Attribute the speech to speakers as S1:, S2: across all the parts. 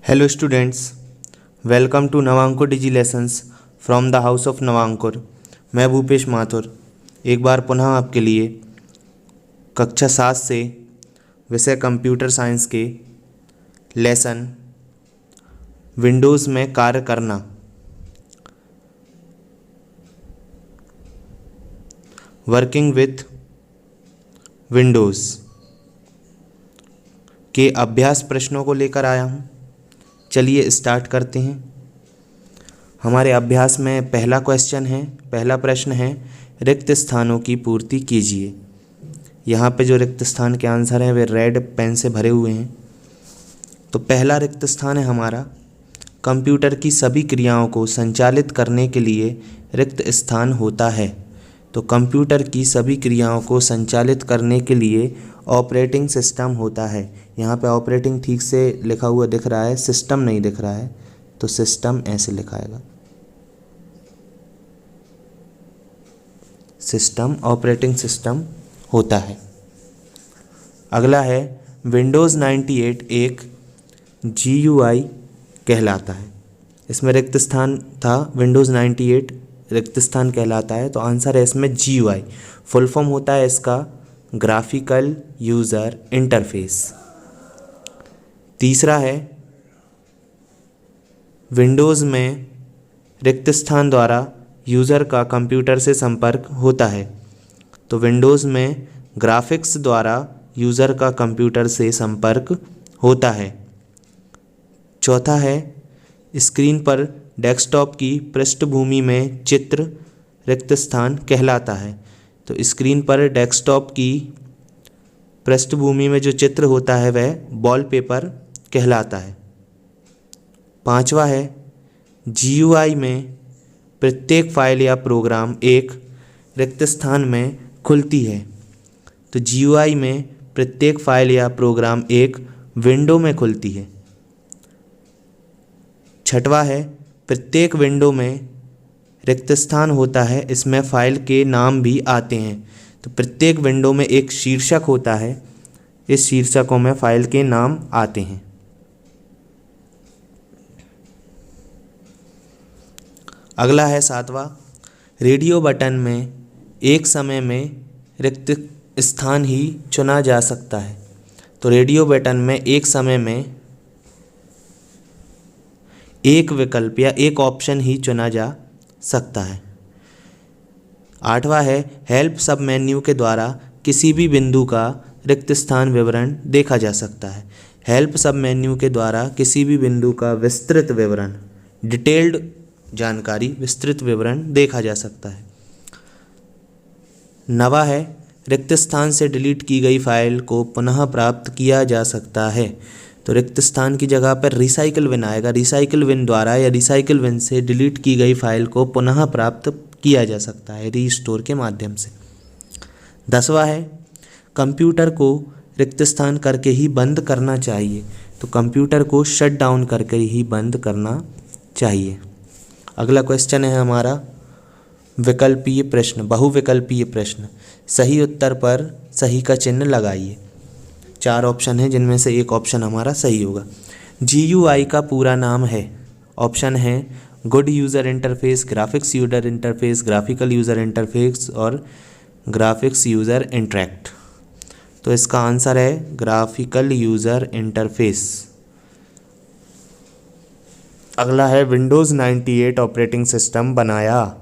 S1: Hello students, welcome to Navankur digi lessons from the house of Navankur. मैं भूपेश माथुर एक बार पुनः आपके लिए कक्षा 7 से विषय कंप्यूटर साइंस के लेसन विंडोज़ में कार्य करना वर्किंग विथ विंडोज़ के अभ्यास प्रश्नों को लेकर आया हूँ। चलिए स्टार्ट करते हैं। हमारे अभ्यास में पहला प्रश्न है रिक्त स्थानों की पूर्ति कीजिए। यहाँ पे जो रिक्त स्थान के आंसर हैं वे रेड पेन से भरे हुए हैं। तो पहला रिक्त स्थान है हमारा, कंप्यूटर की सभी क्रियाओं को संचालित करने के लिए रिक्त स्थान होता है। तो कंप्यूटर की सभी क्रियाओं को संचालित करने के लिए ऑपरेटिंग सिस्टम होता है। यहाँ पे ऑपरेटिंग ठीक से लिखा हुआ दिख रहा है, सिस्टम नहीं दिख रहा है, तो सिस्टम ऐसे लिखाएगा, सिस्टम ऑपरेटिंग सिस्टम होता है। अगला है विंडोज़ 98 एक GUI कहलाता है। इसमें रिक्त स्थान था, विंडोज़ 98 रिक्त स्थान कहलाता है, तो आंसर है इसमें GUI। फुल फॉर्म होता है इसका ग्राफिकल यूज़र इंटरफेस। तीसरा है विंडोज़ में रिक्त स्थान द्वारा यूज़र का कंप्यूटर से संपर्क होता है। तो विंडोज़ में ग्राफिक्स द्वारा यूज़र का कंप्यूटर से संपर्क होता है। चौथा है स्क्रीन पर डेस्कटॉप की पृष्ठभूमि में चित्र रिक्त स्थान कहलाता है। तो स्क्रीन पर डेस्कटॉप की पृष्ठभूमि में जो चित्र होता है वह वॉलपेपर कहलाता है। पांचवा है GUI में प्रत्येक फाइल या प्रोग्राम एक रिक्त स्थान में खुलती है। तो GUI में प्रत्येक फाइल या प्रोग्राम एक विंडो में खुलती है। छठवा है प्रत्येक विंडो में रिक्त स्थान होता है, इसमें फाइल के नाम भी आते हैं। तो प्रत्येक विंडो में एक शीर्षक होता है, इस शीर्षकों में फाइल के नाम आते हैं। अगला है सातवां, रेडियो बटन में एक समय में रिक्त स्थान ही चुना जा सकता है। तो रेडियो बटन में एक समय में एक विकल्प या एक ऑप्शन ही चुना जा सकता है। आठवां है हेल्प सब मेन्यू के द्वारा किसी भी बिंदु का रिक्त स्थान विवरण देखा जा सकता है। हेल्प सब मेन्यू के द्वारा किसी भी बिंदु का विस्तृत विवरण, डिटेल्ड जानकारी, विस्तृत विवरण देखा जा सकता है। नवा है रिक्त स्थान से डिलीट की गई फाइल को पुनः प्राप्त किया जा सकता है। तो रिक्त स्थान की जगह पर रिसाइकिल विन आएगा, रिसाइकिल विन द्वारा या रिसाइकिल विन से डिलीट की गई फाइल को पुनः प्राप्त किया जा सकता है रीस्टोर के माध्यम से। 10वां है कंप्यूटर को रिक्त स्थान करके ही बंद करना चाहिए। तो कंप्यूटर को शट डाउन करके ही बंद करना चाहिए। अगला क्वेश्चन है हमारा विकल्पीय प्रश्न, बहुविकल्पीय प्रश्न। सही उत्तर पर सही का चिन्ह लगाइए। 4 ऑप्शन है जिनमें से एक ऑप्शन हमारा सही होगा। GUI का पूरा नाम है, ऑप्शन है good user interface, graphics user interface, graphical user interface और ग्राफिक्स यूज़र इंटरैक्ट। तो इसका आंसर है ग्राफिकल यूज़र इंटरफेस। अगला है विंडोज़ 98 ऑपरेटिंग सिस्टम बनाया।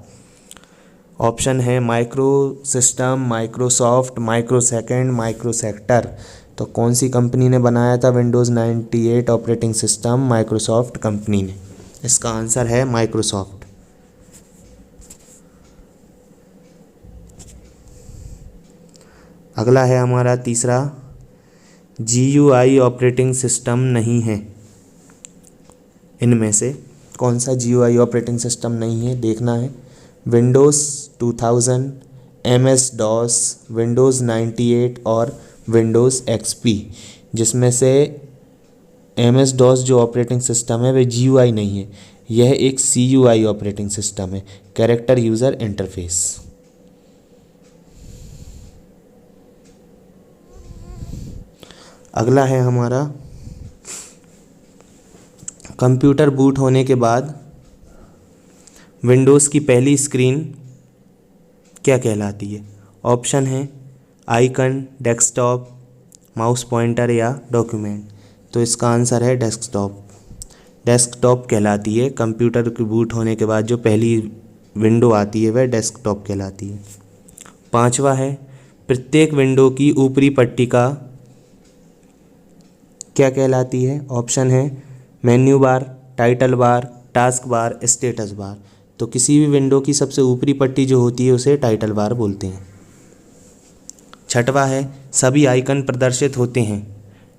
S1: ऑप्शन है माइक्रो सिस्टम, माइक्रोसॉफ्ट, माइक्रोसेकंड, माइक्रोसेक्टर। तो कौन सी कंपनी ने बनाया था Windows 98 operating system? Microsoft company ने। इसका आंसर है माइक्रोसॉफ्ट। अगला है हमारा तीसरा, GUI ऑपरेटिंग सिस्टम नहीं है। इनमें से कौन सा GUI ऑपरेटिंग सिस्टम नहीं है देखना है। विंडोज़ 2000, MS DOS, विंडोज़ 98 और विंडोज़ XP। जिसमें से MS DOS जो ऑपरेटिंग सिस्टम है वह GUI नहीं है, यह एक CUI ऑपरेटिंग सिस्टम है, कैरेक्टर यूज़र इंटरफेस। अगला है हमारा कंप्यूटर बूट होने के बाद विंडोज़ की पहली स्क्रीन क्या कहलाती है? ऑप्शन है आइकन, डेस्कटॉप, माउस पॉइंटर या डॉक्यूमेंट। तो इसका आंसर है डेस्कटॉप। डेस्कटॉप कहलाती है। कंप्यूटर की बूट होने के बाद जो पहली विंडो आती है वह डेस्कटॉप कहलाती है। पांचवा है प्रत्येक विंडो की ऊपरी पट्टिका क्या कहलाती है? ऑप्शन है menu bar, title bar, task bar, status bar. तो किसी भी विंडो की सबसे ऊपरी पट्टी जो होती है उसे टाइटल बार बोलते हैं। छठवा है सभी आइकन प्रदर्शित होते हैं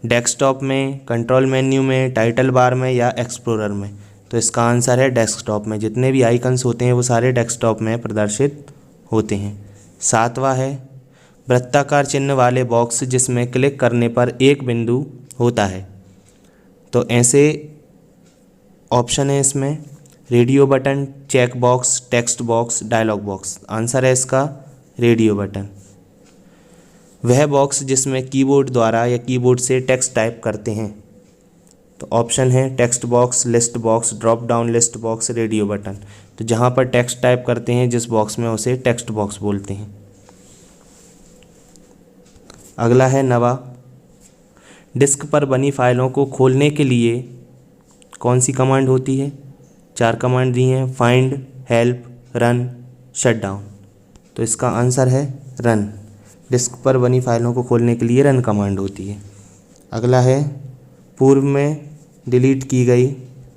S1: डेस्कटॉप में, कंट्रोल मेन्यू में, टाइटल बार में या एक्सप्लोरर में। तो इसका आंसर है डेस्कटॉप में। जितने भी आइकन्स होते हैं वो सारे डेस्कटॉप में प्रदर्शित होते हैं। सातवां है वृत्ताकार चिन्ह वाले बॉक्स जिसमें क्लिक करने पर एक बिंदु होता है। तो ऐसे ऑप्शन है इसमें radio button, check box, text box, dialog box. Answer है इसका रेडियो बटन। वह बॉक्स जिसमें कीबोर्ड द्वारा या कीबोर्ड से टेक्स्ट टाइप करते हैं। तो ऑप्शन है text box, list box, drop down list box, radio button. तो जहाँ पर टेक्स्ट टाइप करते हैं जिस बॉक्स में उसे टेक्स्ट बॉक्स बोलते हैं। अगला है नवा डिस्क पर बनी फाइलों को खोलने के लिए कौन सी कमांड होती है? 4 कमांड दी हैं find, help, run, shut down. तो इसका आंसर है रन। डिस्क पर बनी फाइलों को खोलने के लिए रन कमांड होती है। अगला है पूर्व में डिलीट की गई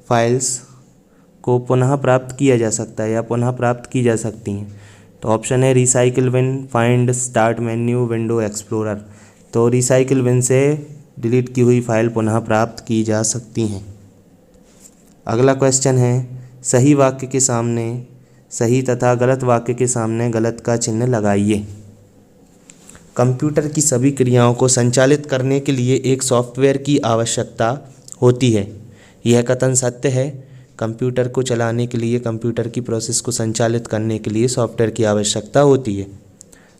S1: फाइल्स को पुनः प्राप्त किया जा सकता है या पुनः प्राप्त की जा सकती हैं। तो ऑप्शन है recycle bin, find, start menu, window explorer. तो रिसाइकिल बिन से डिलीट की हुई फाइल पुनः प्राप्त की जा सकती हैं। अगला क्वेश्चन है सही वाक्य के सामने सही तथा गलत वाक्य के सामने गलत का चिन्ह लगाइए। कंप्यूटर की सभी क्रियाओं को संचालित करने के लिए एक सॉफ्टवेयर की आवश्यकता होती है। यह कथन सत्य है। कंप्यूटर को चलाने के लिए, कंप्यूटर की प्रोसेस को संचालित करने के लिए सॉफ्टवेयर की आवश्यकता होती है।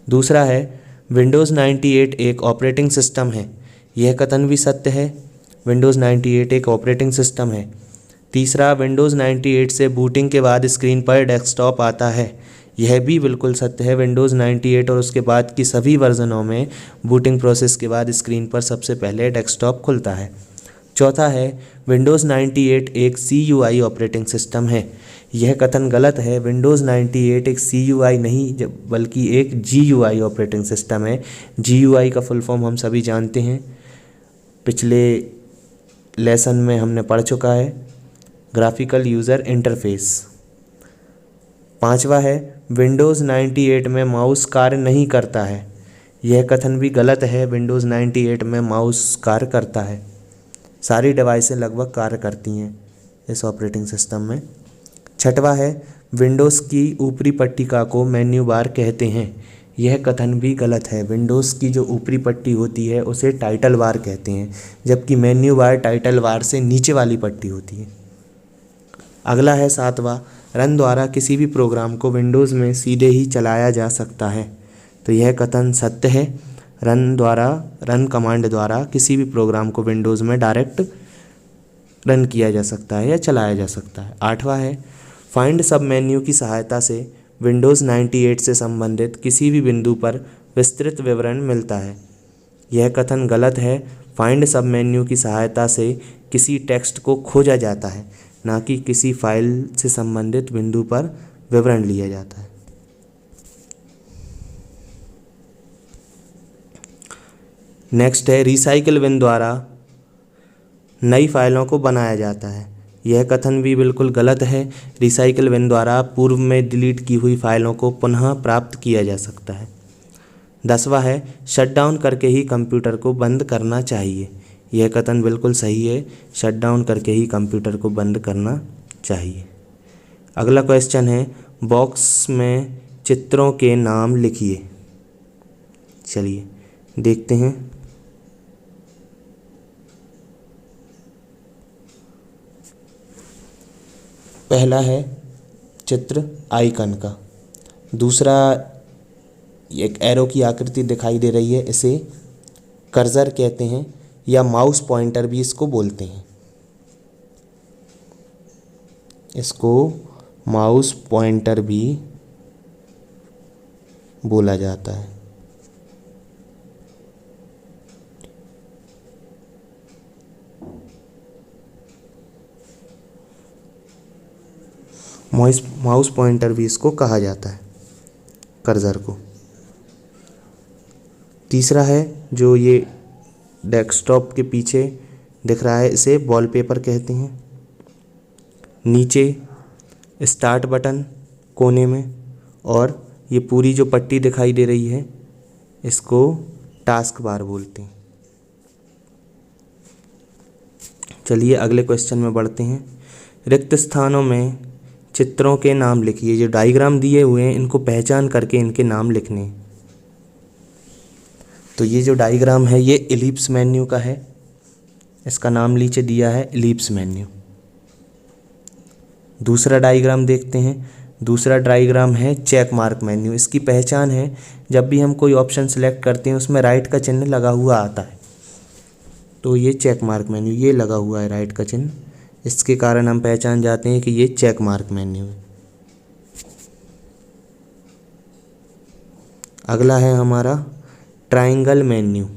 S1: दूसरा है विंडोज़ 98 एक ऑपरेटिंग सिस्टम है। यह कथन भी सत्य है। विंडोज़ 98 एक ऑपरेटिंग सिस्टम है। तीसरा विंडोज़ 98 से बूटिंग के बाद स्क्रीन पर डेस्कटॉप आता है। यह भी बिल्कुल सत्य है। विंडोज़ 98 और उसके बाद की सभी वर्जनों में बूटिंग प्रोसेस के बाद स्क्रीन पर सबसे पहले डेस्कटॉप खुलता है। चौथा है विंडोज़ 98 एक CUI ऑपरेटिंग सिस्टम है। यह कथन गलत है। विंडोज़ 98 एक CUI नहीं बल्कि एक GUI ऑपरेटिंग सिस्टम है। GUI का फुल फॉर्म हम सभी जानते हैं, पिछले लेसन में हमने पढ़ चुका है, ग्राफिकल यूज़र इंटरफेस। पांचवा है विंडोज़ 98 में माउस कार्य नहीं करता है। यह कथन भी गलत है। विंडोज़ 98 में माउस कार्य करता है। सारी डिवाइसें लगभग कार्य करती हैं इस ऑपरेटिंग सिस्टम में। छठवा है विंडोज़ की ऊपरी पट्टिका को मेन्यू बार कहते हैं। यह कथन भी गलत है। विंडोज़ की जो ऊपरी पट्टी होती है उसे टाइटल बार कहते हैं, जबकि मेन्यू बार टाइटल बार से नीचे वाली पट्टी होती है। अगला है सातवां रन द्वारा किसी भी प्रोग्राम को विंडोज़ में सीधे ही चलाया जा सकता है। तो यह कथन सत्य है। रन कमांड द्वारा किसी भी प्रोग्राम को विंडोज़ में डायरेक्ट रन किया जा सकता है या चलाया जा सकता है। आठवां है फाइंड सब मेन्यू की सहायता से विंडोज़ 98 से संबंधित किसी भी बिंदु पर विस्तृत विवरण मिलता है। यह कथन गलत है। फाइंड सब मेन्यू की सहायता से किसी टेक्स्ट को खोजा जाता है, ना कि किसी फाइल से संबंधित बिंदु पर विवरण लिया जाता है। नेक्स्ट है रिसाइकिल बिन द्वारा नई फाइलों को बनाया जाता है। यह कथन भी बिल्कुल गलत है। रिसाइकिल बिन द्वारा पूर्व में डिलीट की हुई फाइलों को पुनः प्राप्त किया जा सकता है। 10वां है शटडाउन करके ही कंप्यूटर को बंद करना चाहिए। यह कथन बिल्कुल सही है। शटडाउन करके ही कंप्यूटर को बंद करना चाहिए। अगला क्वेश्चन है बॉक्स में चित्रों के नाम लिखिए। चलिए देखते हैं। पहला है चित्र आइकन का। दूसरा एक एरो की आकृति दिखाई दे रही है, इसे कर्सर कहते हैं या माउस पॉइंटर भी इसको बोलते हैं। इसको माउस पॉइंटर भी बोला जाता है। माउस पॉइंटर भी इसको कहा जाता है, कर्सर को। तीसरा है जो ये डेस्कटॉप के पीछे दिख रहा है, इसे वॉलपेपर कहते हैं। नीचे स्टार्ट बटन कोने में, और ये पूरी जो पट्टी दिखाई दे रही है इसको टास्क बार बोलते हैं। चलिए अगले क्वेश्चन में बढ़ते हैं। रिक्त स्थानों में चित्रों के नाम लिखिए। जो डायग्राम दिए हुए हैं इनको पहचान करके इनके नाम लिखने हैं। तो ये जो डायग्राम है ये एलिप्स मेन्यू का है, इसका नाम नीचे दिया है एलिप्स मेन्यू। दूसरा डायग्राम देखते हैं। दूसरा डायग्राम है चेक मार्क मेन्यू। इसकी पहचान है जब भी हम कोई ऑप्शन सेलेक्ट करते हैं उसमें राइट का चिन्ह लगा हुआ आता है, तो ये चेक मार्क मेन्यू, ये लगा हुआ है राइट का चिन्ह, इसके कारण हम पहचान जाते हैं कि ये चेक मार्क मेन्यू है। अगला है हमारा ट्रायंगल मेन्यू।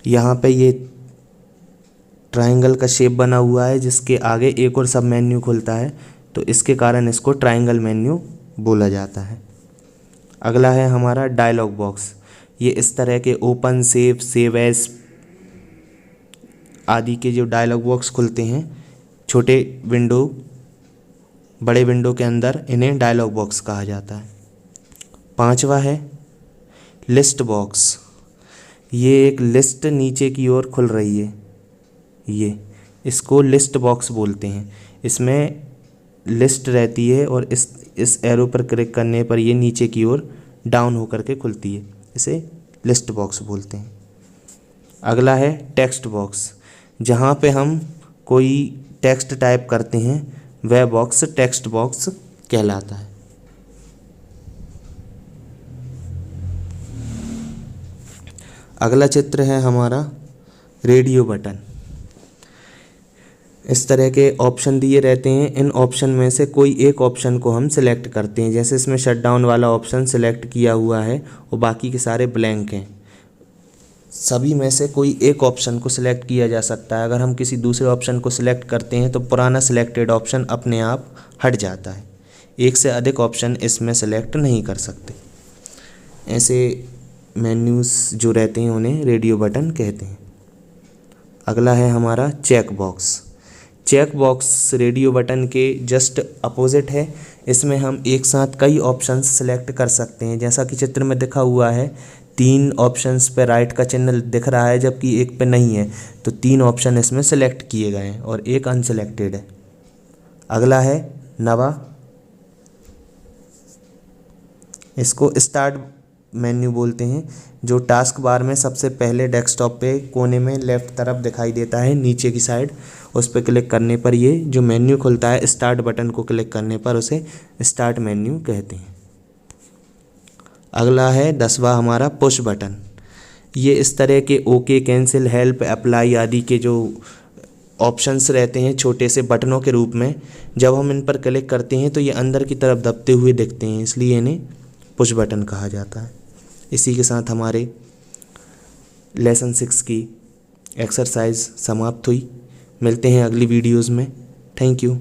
S1: यहाँ पे ये ट्रायंगल का शेप बना हुआ है जिसके आगे एक और सब मेन्यू खुलता है, तो इसके कारण इसको ट्रायंगल मेन्यू बोला जाता है। अगला है हमारा डायलॉग बॉक्स। ये इस तरह के ओपन, सेव एज आदि के जो डायलॉग बॉक्स खुलते हैं छोटे विंडो, बड़े विंडो के अंदर, इन्हें डायलॉग बॉक्स कहा जाता है। पांचवा है लिस्ट बॉक्स। ये एक लिस्ट नीचे की ओर खुल रही है, ये इसको लिस्ट बॉक्स बोलते हैं। इसमें लिस्ट रहती है और इस एरो पर क्लिक करने पर ये नीचे की ओर डाउन होकर के खुलती है, इसे लिस्ट बॉक्स बोलते हैं। अगला है टेक्स्ट बॉक्स। जहाँ पे हम कोई टेक्स्ट टाइप करते हैं वह बॉक्स टेक्स्ट बॉक्स कहलाता है। अगला चित्र है हमारा रेडियो बटन। इस तरह के ऑप्शन दिए रहते हैं, इन ऑप्शन में से कोई एक ऑप्शन को हम सिलेक्ट करते हैं। जैसे इसमें शट डाउन वाला ऑप्शन सिलेक्ट किया हुआ है और बाकी के सारे ब्लैंक हैं। सभी में से कोई एक ऑप्शन को सिलेक्ट किया जा सकता है। अगर हम किसी दूसरे ऑप्शन को सिलेक्ट करते हैं तो पुराना सिलेक्टेड ऑप्शन अपने आप हट जाता है। एक से अधिक ऑप्शन इसमें सेलेक्ट नहीं कर सकते। ऐसे मेन्यूज़ जो रहते हैं उन्हें रेडियो बटन कहते हैं। अगला है हमारा check box. Check box radio button के जस्ट अपोजिट है। इसमें हम एक साथ कई ऑप्शंस सेलेक्ट कर सकते हैं। जैसा कि चित्र में दिखा हुआ है 3 ऑप्शंस पे राइट का चिन्ह दिख रहा है जबकि एक पे नहीं है, तो 3 ऑप्शन इसमें सेलेक्ट किए गए हैं और एक अनसेलेक्टेड है। अगला है नवा, इसको स्टार्ट मेन्यू बोलते हैं, जो टास्क बार में सबसे पहले डेस्कटॉप पे कोने में लेफ्ट तरफ दिखाई देता है नीचे की साइड। उस पर क्लिक करने पर ये जो मेन्यू खुलता है, स्टार्ट बटन को क्लिक करने पर उसे स्टार्ट मेन्यू कहते हैं। अगला है 10वां हमारा पुश बटन। ये इस तरह के ओके, कैंसिल, हेल्प, अप्लाई आदि के जो ऑप्शंस रहते हैं छोटे से बटनों के रूप में, जब हम इन पर क्लिक करते हैं तो ये अंदर की तरफ दबते हुए दिखते हैं, इसलिए इन्हें पुश बटन कहा जाता है। इसी के साथ हमारे लेसन 6 की एक्सरसाइज समाप्त हुई। मिलते हैं अगली वीडियोज़ में। Thank you.